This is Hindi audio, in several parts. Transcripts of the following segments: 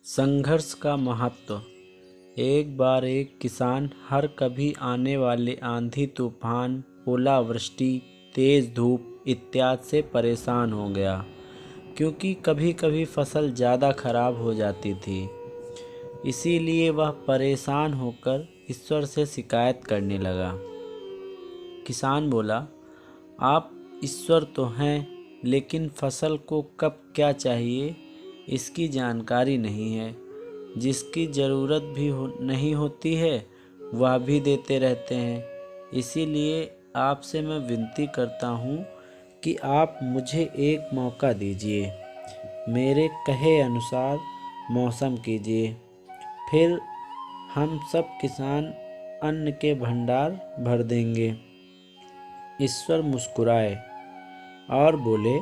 संघर्ष का महत्व। एक बार एक किसान हर कभी आने वाले आंधी तूफान, ओलावृष्टि, तेज धूप इत्यादि से परेशान हो गया, क्योंकि कभी कभी फसल ज़्यादा खराब हो जाती थी। इसीलिए वह परेशान होकर ईश्वर से शिकायत करने लगा। किसान बोला, आप ईश्वर तो हैं, लेकिन फसल को कब क्या चाहिए इसकी जानकारी नहीं है। जिसकी ज़रूरत भी नहीं होती है वह भी देते रहते हैं। इसीलिए आपसे मैं विनती करता हूँ कि आप मुझे एक मौका दीजिए, मेरे कहे अनुसार मौसम कीजिए, फिर हम सब किसान अन्न के भंडार भर देंगे। ईश्वर मुस्कुराए और बोले,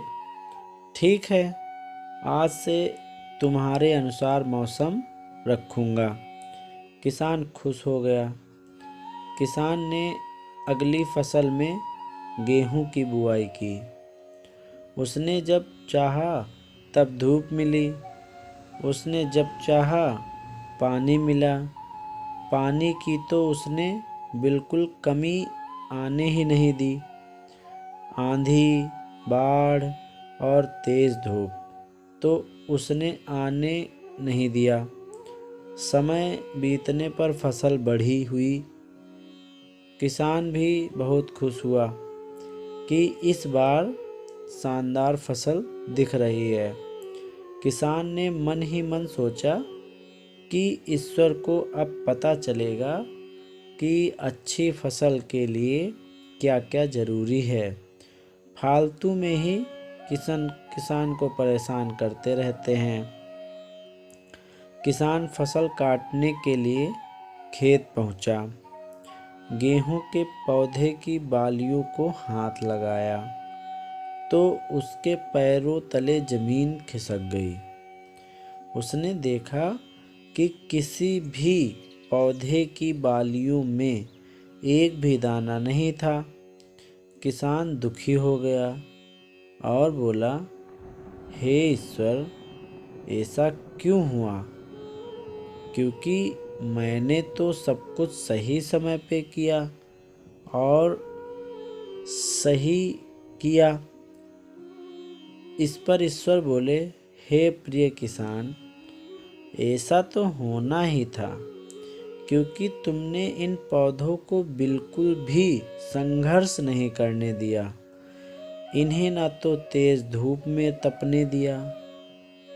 ठीक है, आज से तुम्हारे अनुसार मौसम रखूँगा। किसान खुश हो गया। किसान ने अगली फसल में गेहूं की बुआई की। उसने जब चाहा तब धूप मिली, उसने जब चाहा पानी मिला। पानी की तो उसने बिल्कुल कमी आने ही नहीं दी। आंधी, बाढ़ और तेज धूप तो उसने आने नहीं दिया। समय बीतने पर फसल बढ़ी हुई। किसान भी बहुत खुश हुआ कि इस बार शानदार फसल दिख रही है। किसान ने मन ही मन सोचा कि ईश्वर को अब पता चलेगा कि अच्छी फसल के लिए क्या क्या ज़रूरी है। फालतू में ही किसान को परेशान करते रहते हैं। किसान फसल काटने के लिए खेत पहुंचा। गेहूं के पौधे की बालियों को हाथ लगाया तो उसके पैरों तले जमीन खिसक गई। उसने देखा कि किसी भी पौधे की बालियों में एक भी दाना नहीं था। किसान दुखी हो गया और बोला, हे ईश्वर, ऐसा क्यों हुआ? क्योंकि मैंने तो सब कुछ सही समय पे किया और सही किया। इस पर ईश्वर बोले, हे प्रिय किसान, ऐसा तो होना ही था, क्योंकि तुमने इन पौधों को बिल्कुल भी संघर्ष नहीं करने दिया। इन्हें ना तो तेज धूप में तपने दिया,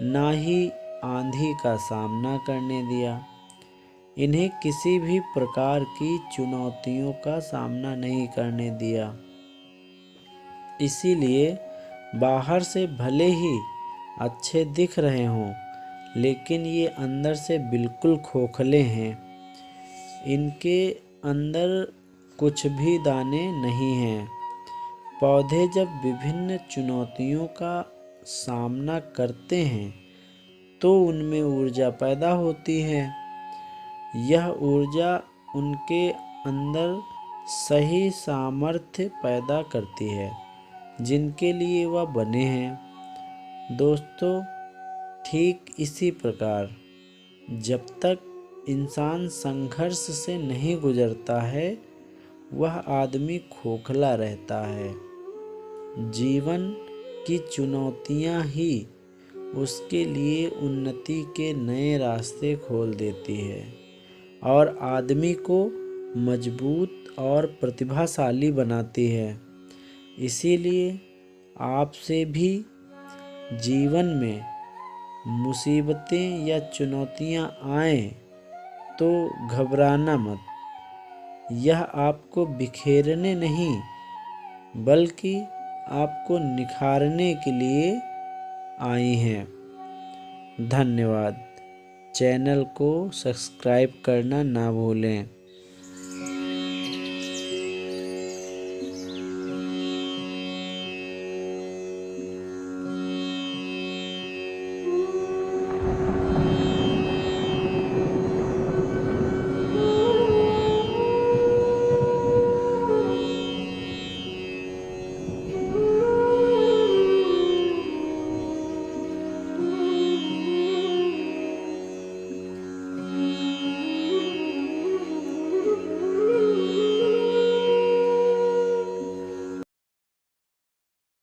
ना ही आंधी का सामना करने दिया। इन्हें किसी भी प्रकार की चुनौतियों का सामना नहीं करने दिया। इसीलिए बाहर से भले ही अच्छे दिख रहे हों, लेकिन ये अंदर से बिल्कुल खोखले हैं। इनके अंदर कुछ भी दाने नहीं हैं। पौधे जब विभिन्न चुनौतियों का सामना करते हैं तो उनमें ऊर्जा पैदा होती है। यह ऊर्जा उनके अंदर सही सामर्थ्य पैदा करती है जिनके लिए वह बने हैं। दोस्तों, ठीक इसी प्रकार जब तक इंसान संघर्ष से नहीं गुजरता है वह आदमी खोखला रहता है। जीवन की चुनौतियां ही उसके लिए उन्नति के नए रास्ते खोल देती है और आदमी को मजबूत और प्रतिभाशाली बनाती है। इसीलिए आपसे भी जीवन में मुसीबतें या चुनौतियां आएं तो घबराना मत। यह आपको बिखेरने नहीं बल्कि आपको निखारने के लिए आई हैं। धन्यवाद। चैनल को सब्सक्राइब करना ना भूलें।